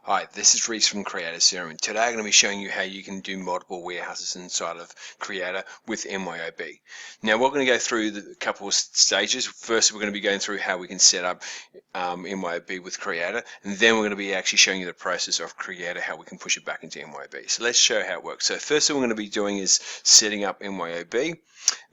Hi, this is Reese from CreataCRM, and today I'm going to be showing you how you can do multiple warehouses inside of Creata with MYOB. Now we're going to go through a couple of stages. First we're going to be going through how we can set up MYOB with Creata, and then we're going to be actually showing you the process of Creata, how we can push it back into MYOB. So let's show how it works. So first thing we're going to be doing is setting up MYOB, then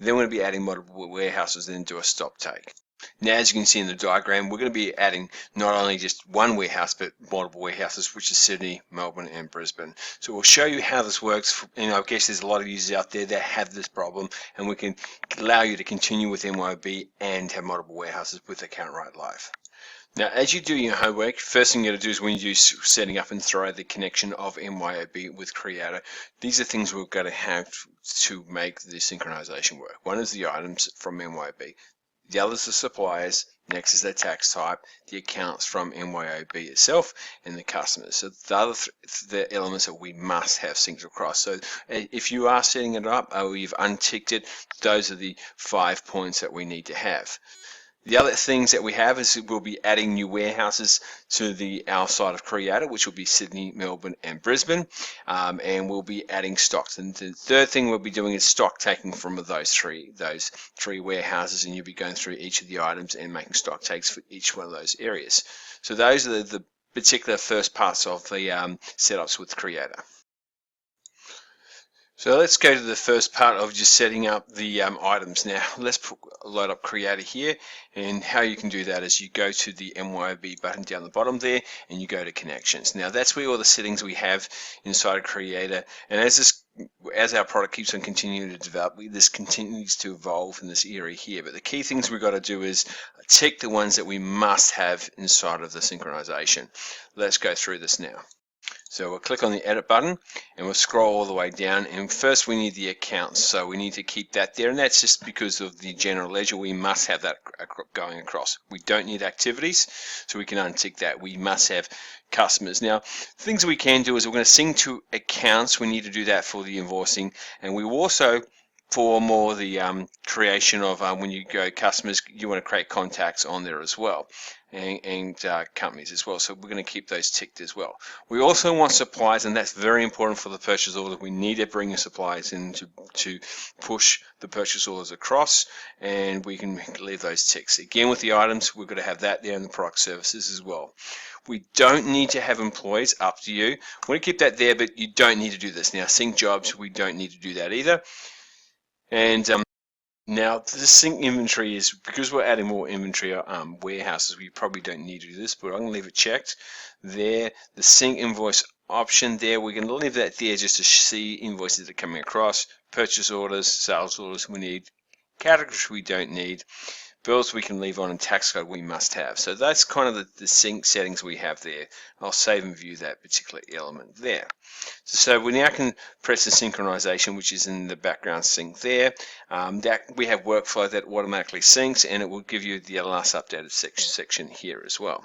we're going to be adding multiple warehouses, then do a Stocktake. Now, as you can see in the diagram, we're going to be adding not only just one warehouse, but multiple warehouses, which is Sydney, Melbourne, and Brisbane. So we'll show you how this works. I guess there's a lot of users out there that have this problem, and we can allow you to continue with MYOB and have multiple warehouses with Account Right Live. Now, as you do your homework, first thing you're going to do is when you do setting up and throw the connection of MYOB with Creata, these are things we're going to have to make the synchronization work. One is the items from MYOB. The other is the suppliers, next is their tax type, the accounts from MYOB itself, and the customers. So the elements that we must have synced across. So if you are setting it up or you've unticked it, those are the 5 points that we need to have. The other things that we have is we'll be adding new warehouses to our side of Creata, which will be Sydney, Melbourne, and Brisbane, and we'll be adding stocks. And the third thing we'll be doing is stock taking from those three warehouses, and you'll be going through each of the items and making stock takes for each one of those areas. So those are the particular first parts of the setups with Creata. So let's go to the first part of just setting up the items. Now let's load up Creata here, and how you can do that is you go to the MYOB button down the bottom there and you go to connections. Now that's where all the settings we have inside of Creata, and as our product keeps on continuing to develop, this continues to evolve in this area here. But the key things we've got to do is tick the ones that we must have inside of the synchronization. Let's go through this now. So we'll click on the edit button and we'll scroll all the way down, and first we need the accounts, so we need to keep that there, and that's just because of the general ledger. We must have that going across. We don't need activities, so we can untick that. We must have customers. Now things we can do is we're going to sync to accounts. We need to do that for the invoicing, and we will also for more the creation of when you go customers, you want to create contacts on there as well, and companies as well. So we're going to keep those ticked as well. We also want suppliers, and that's very important for the purchase order. We need to bring the suppliers in to push the purchase orders across, and we can leave those ticks. Again, with the items, we're going to have that there in the product services as well. We don't need to have employees, up to you. We want to keep that there, but you don't need to do this. Now, sync jobs, we don't need to do that either. And now the sync inventory is, because we're adding more inventory warehouses, we probably don't need to do this, but I'm going to leave it checked there. The sync invoice option there, we're going to leave that there just to see invoices that are coming across. Purchase orders, sales orders we need, categories we don't need, bills we can leave on, and tax code we must have. So that's kind of the sync settings we have there. I'll save and view that particular element there. So we now can press the synchronization, which is in the background sync there. That we have workflow that automatically syncs, and it will give you the last updated section here as well.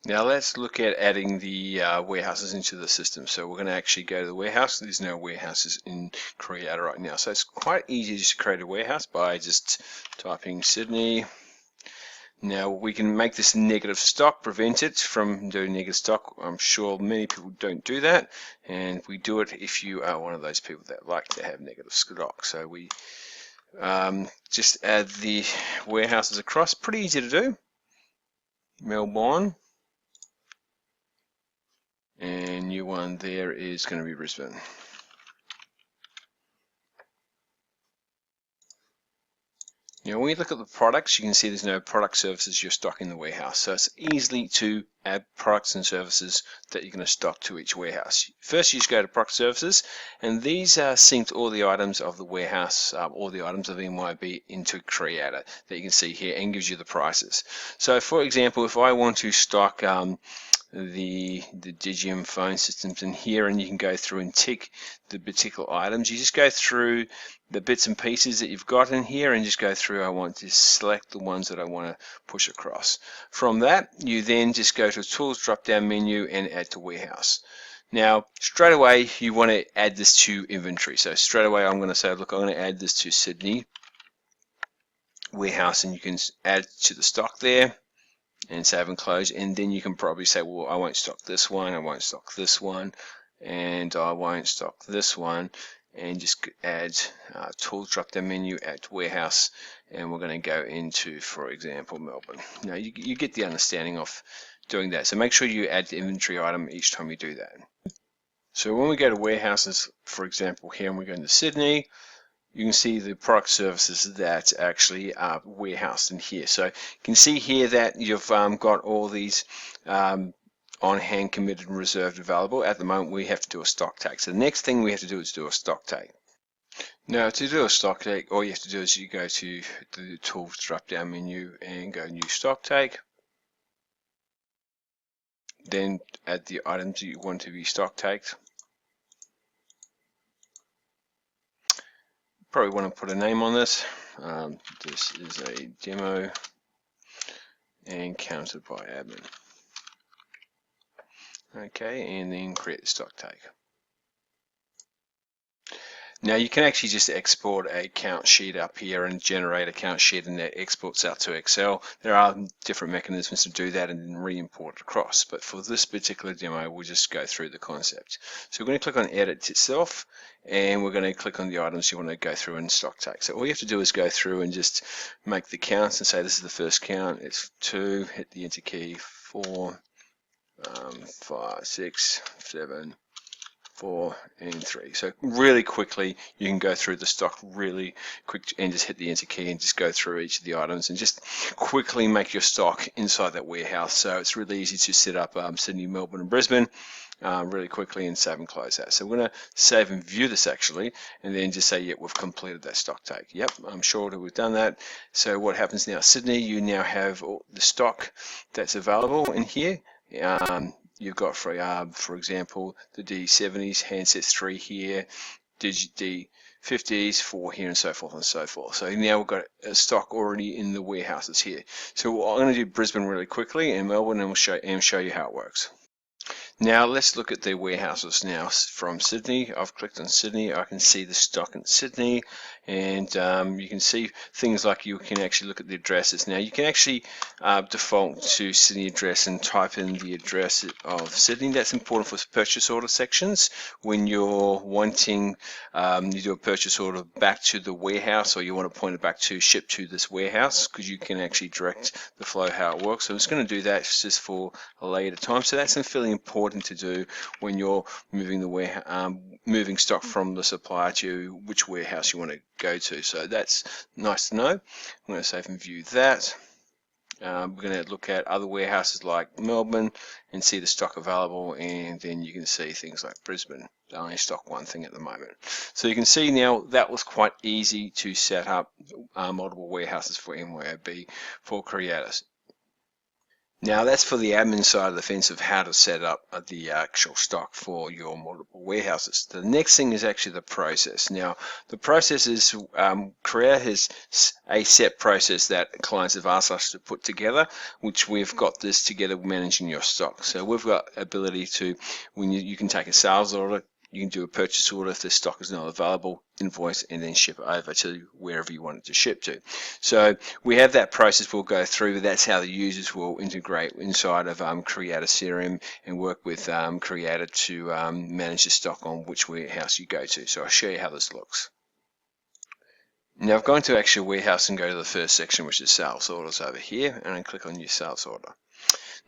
Now let's look at adding the warehouses into the system. So we're going to actually go to the warehouse. There's no warehouses in Creata right now. So it's quite easy just to create a warehouse by just typing Sydney. Now we can make this negative stock, prevent it from doing negative stock. I'm sure many people don't do that, and we do it if you are one of those people that like to have negative stock. So we just add the warehouses across. Pretty easy to do. Melbourne. And new one there is going to be Brisbane. Now when you look at the products, you can see there's no product services you're stocking in the warehouse. So it's easily to add products and services that you're going to stock to each warehouse. First you just go to product services, and these are synced all the items of the warehouse, all the items of MYOB into Creata that you can see here, and gives you the prices. So for example, if I want to stock the Digium phone systems in here, and you can go through and tick the particular items. You just go through the bits and pieces that you've got in here and just go through. I want to select the ones that I want to push across. From that, you then just go to Tools drop down menu and add to warehouse. Now straight away you want to add this to inventory. So straight away I'm going to say, look, I'm going to add this to Sydney warehouse, and you can add to the stock there. and save and close, and then you can probably say, well, I won't stock this one, I won't stock this one, and I won't stock this one, and just add tools drop down menu, add warehouse, and we're going to go into, for example, Melbourne. Now you get the understanding of doing that, so make sure you add the inventory item each time you do that. So when we go to warehouses, for example, here, and we go into Sydney, you can see the product services that actually are warehoused in here. So you can see here that you've got all these on hand, committed, and reserved available. At the moment, we have to do a stock take. So the next thing we have to do is do a stock take. Now, to do a stock take, all you have to do is you go to the tools drop down menu and go new stock take. Then add the items that you want to be stock taked. Probably want to put a name on this. This is a demo and counted by admin. Okay, and then create the stock take. Now you can actually just export a count sheet up here and generate a count sheet, and that exports out to Excel. There are different mechanisms to do that and then re-import it across, but for this particular demo we'll just go through the concept. So we're going to click on edit itself, and we're going to click on the items you want to go through in stock take. So all you have to do is go through and just make the counts and say this is the first count, it's 2, hit the enter key, 4, 5, 6, 7, 4, and 3. So really quickly you can go through the stock really quick and just hit the enter key and just go through each of the items and just quickly make your stock inside that warehouse. So it's really easy to set up Sydney, Melbourne, and Brisbane really quickly and save and close that. So we're going to save and view this actually, and then just say, yep, we've completed that stock take. Yep, I'm sure that we've done that. So what happens now, Sydney, you now have all the stock that's available in here. You've got, for example, the D70s, handsets 3 here, D50s 4 here, and so forth and so forth. So now we've got a stock already in the warehouses here. So I'm going to do Brisbane really quickly and Melbourne, and we'll show you how it works. Now let's look at the warehouses now from Sydney. I've clicked on Sydney. I can see the stock in Sydney, and you can see things like you can actually look at the addresses. Now you can actually default to Sydney address and type in the address of Sydney. That's important for purchase order sections when you're wanting you do a purchase order back to the warehouse, or you want to point it back to ship to this warehouse, because you can actually direct the flow how it works. So I'm just going to do that just for a later time. So that's fairly important to do when you're moving the moving stock from the supplier to which warehouse you want to go to. So that's nice to know. I'm going to save and view that. We're going to look at other warehouses like Melbourne and see the stock available, and then you can see things like Brisbane. They only stock one thing at the moment. So you can see now that was quite easy to set up multiple warehouses for MYOB for creators. Now that's for the admin side of the fence of how to set up the actual stock for your multiple warehouses. The next thing is actually the process. Now the process is Creator has a set process that clients have asked us to put together, which we've got this together managing your stock. So we've got ability to, when you can take a sales order, you can do a purchase order if the stock is not available, invoice, and then ship it over to wherever you want it to ship to. So we have that process we'll go through. That's how the users will integrate inside of CreataCRM and work with Creator to manage the stock on which warehouse you go to. So I'll show you how this looks. Now I've gone to actual warehouse and go to the first section, which is sales orders over here, and I click on new sales order.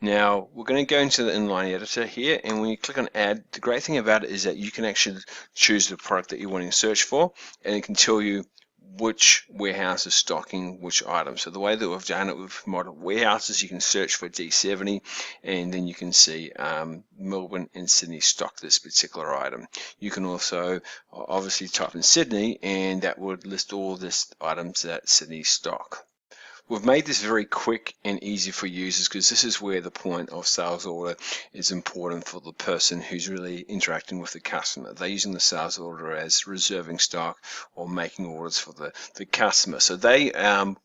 Now we're going to go into the inline editor here, and when you click on add, the great thing about it is that you can actually choose the product that you want to search for, and it can tell you which warehouse is stocking which item. So the way that we've done it with model warehouses, you can search for D70, and then you can see Melbourne and Sydney stock this particular item. You can also obviously type in Sydney, and that would list all the items that Sydney stock. We've made this very quick and easy for users, because this is where the point of sales order is important for the person who's really interacting with the customer. They're using the sales order as reserving stock or making orders for the customer. So they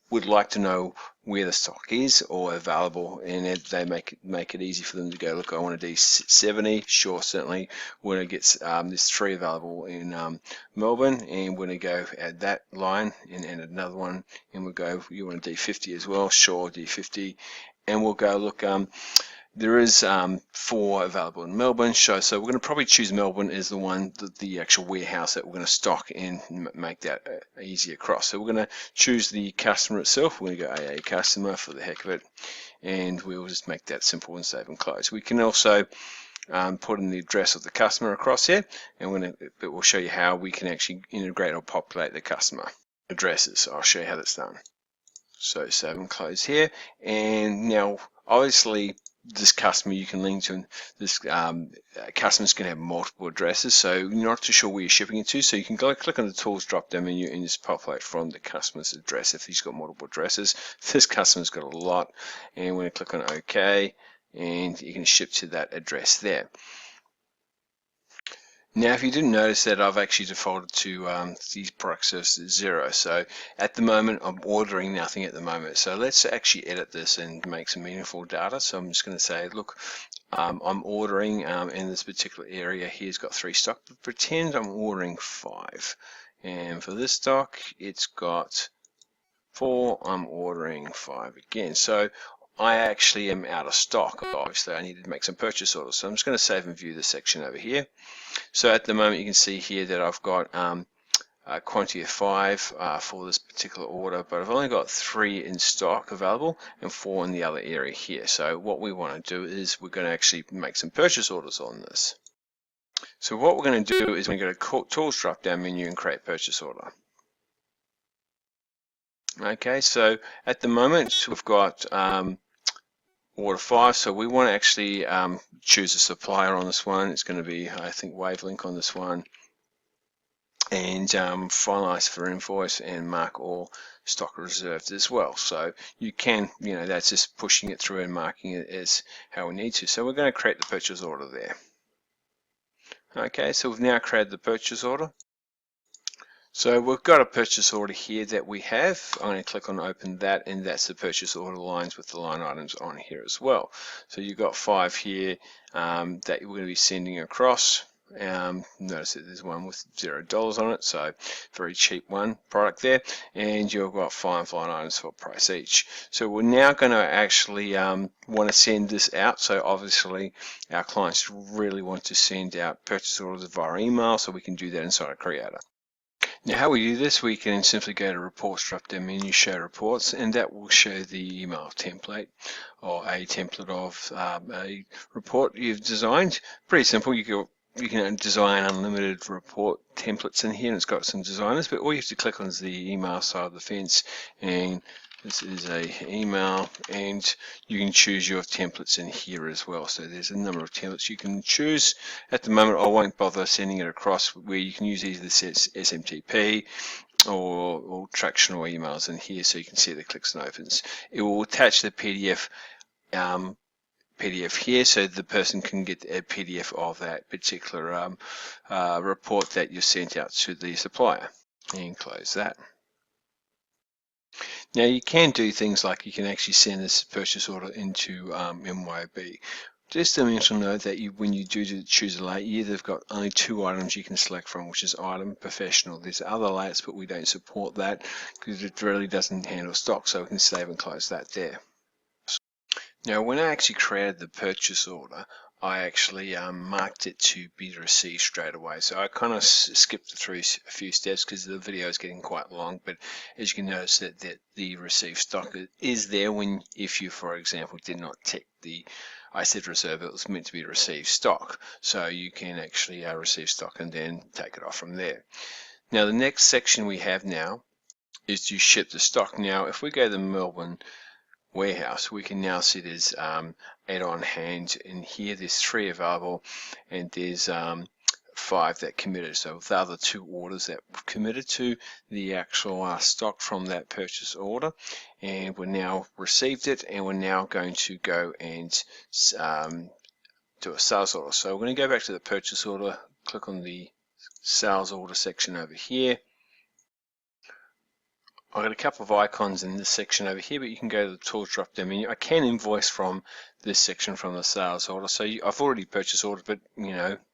would like to know where the stock is or available, and they make it easy for them to go, look, I want a D70, sure, certainly. We're going to get there's 3 available in Melbourne, and we're going to go add that line and add another one, and we'll go, you want a D50 as well, sure, D50, and we'll go look. There is 4 available in Melbourne, so we're going to probably choose Melbourne as the one, the actual warehouse that we're going to stock and make that easy across. So we're going to choose the customer itself. We're going to go AA customer for the heck of it, and we'll just make that simple and save and close. We can also put in the address of the customer across here, and it will show you how we can actually integrate or populate the customer addresses. I'll show you how that's done. So save and close here, and now obviously this customer you can link to, and this customer's going to have multiple addresses, so you're not too sure where you're shipping it to, so you can go click on the tools drop down menu and just populate from the customer's address if he's got multiple addresses. This customer's got a lot, and we're going to click on OK, and you can ship to that address there. Now, if you didn't notice that, I've actually defaulted to these products as 0. So at the moment, I'm ordering nothing at the moment. So let's actually edit this and make some meaningful data. So I'm just going to say, look, I'm ordering in this particular area. Here's got 3 stock, but pretend I'm ordering 5. And for this stock, it's got 4. I'm ordering 5 again. So I actually am out of stock. Obviously, I need to make some purchase orders. So I'm just going to save and view this section over here. So at the moment, you can see here that I've got a quantity of 5 for this particular order, but I've only got 3 in stock available and 4 in the other area here. So what we want to do is we're going to actually make some purchase orders on this. So what we're going to do is we're going to go to Tools drop-down menu and create purchase order. Okay, so at the moment, we've got order 5, so we want to actually choose a supplier on this one. It's going to be, I think, Wavelink on this one, and finalize for invoice and mark all stock reserved as well. So you can, that's just pushing it through and marking it as how we need to. So we're going to create the purchase order there. Okay, so we've now created the purchase order. So we've got a purchase order here that we have. I'm going to click on open that, and that's the purchase order lines with the line items on here as well. So you've got 5 here that we're going to be sending across. Notice that there's one with $0 on it, so very cheap product there, and you've got 5 line items for price each. So we're now going to actually want to send this out. So obviously our clients really want to send out purchase orders via email, so we can do that inside of Creator. Now, how we do this, we can simply go to Reports drop-down menu, Show Reports, and that will show the email template or a template of a report you've designed. Pretty simple. You can design unlimited report templates in here, and it's got some designers, but all you have to click on is the email side of the fence, and this is a email, and you can choose your templates in here as well. So there's a number of templates you can choose. At the moment, I won't bother sending it across, where you can use either the SMTP or tractional emails in here, so you can see the clicks and opens. It will attach the PDF here, so the person can get a PDF of that particular report that you sent out to the supplier. And close that. Now you can do things like you can actually send this purchase order into MYOB. Just a mental note that when you do choose a layout, they've got only 2 items you can select from, which is Item, Professional. There's other layouts, but we don't support that because it really doesn't handle stock, so we can save and close that there. Now, when I actually created the purchase order, I actually marked it to be received straight away. So I kind of skipped through a few steps because the video is getting quite long, but as you can notice that the received stock is there if you, for example, did not tick I said reserve, it was meant to be received stock. So you can actually receive stock and then take it off from there. Now, the next section we have now is to ship the stock. Now, if we go to the Melbourne warehouse, we can now see there's 8 on hand, and here there's 3 available, and there's 5 that committed. So the other 2 orders that were committed to the actual stock from that purchase order, and we're now received it, and we're now going to go and do a sales order. So we're going to go back to the purchase order, click on the sales order section over here. I've got a couple of icons in this section over here, but you can go to the Tools drop-down menu. I can invoice from this section from the sales order. So I've already purchase ordered, but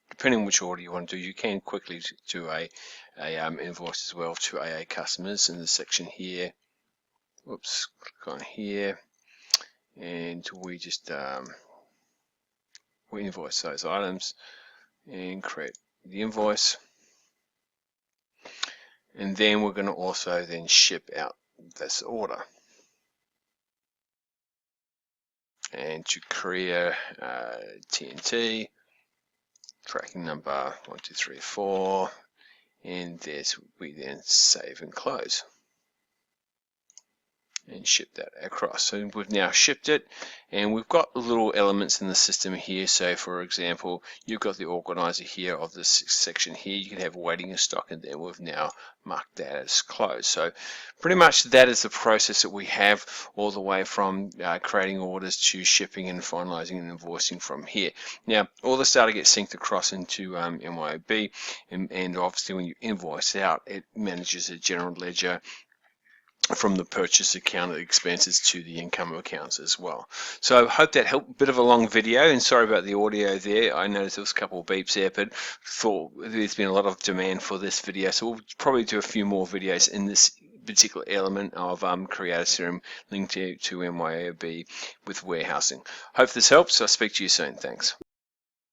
depending on which order you want to do, you can quickly do a invoice as well to AA customers in this section here. Whoops, click on here, and we just we invoice those items and create the invoice, and then we're going to also then ship out this order. And to Korea, TNT, tracking number 1234, and there's we then save and close and ship that across. So we've now shipped it, and we've got little elements in the system here. So for example, you've got the organizer here of this section here. You can have waiting in stock, and then we've now marked that as closed. So pretty much that is the process that we have, all the way from creating orders to shipping and finalizing and invoicing from here. Now all this data gets synced across into MYOB, and obviously when you invoice out, it manages a general ledger from the purchase account expenses to the income accounts as well. So I hope that helped. Bit of a long video, and sorry about the audio there. I noticed there was a couple of beeps there, but thought there's been a lot of demand for this video, so we'll probably do a few more videos in this particular element of CreataCRM linked to MYOB with warehousing. Hope this helps. I'll speak to you soon. Thanks.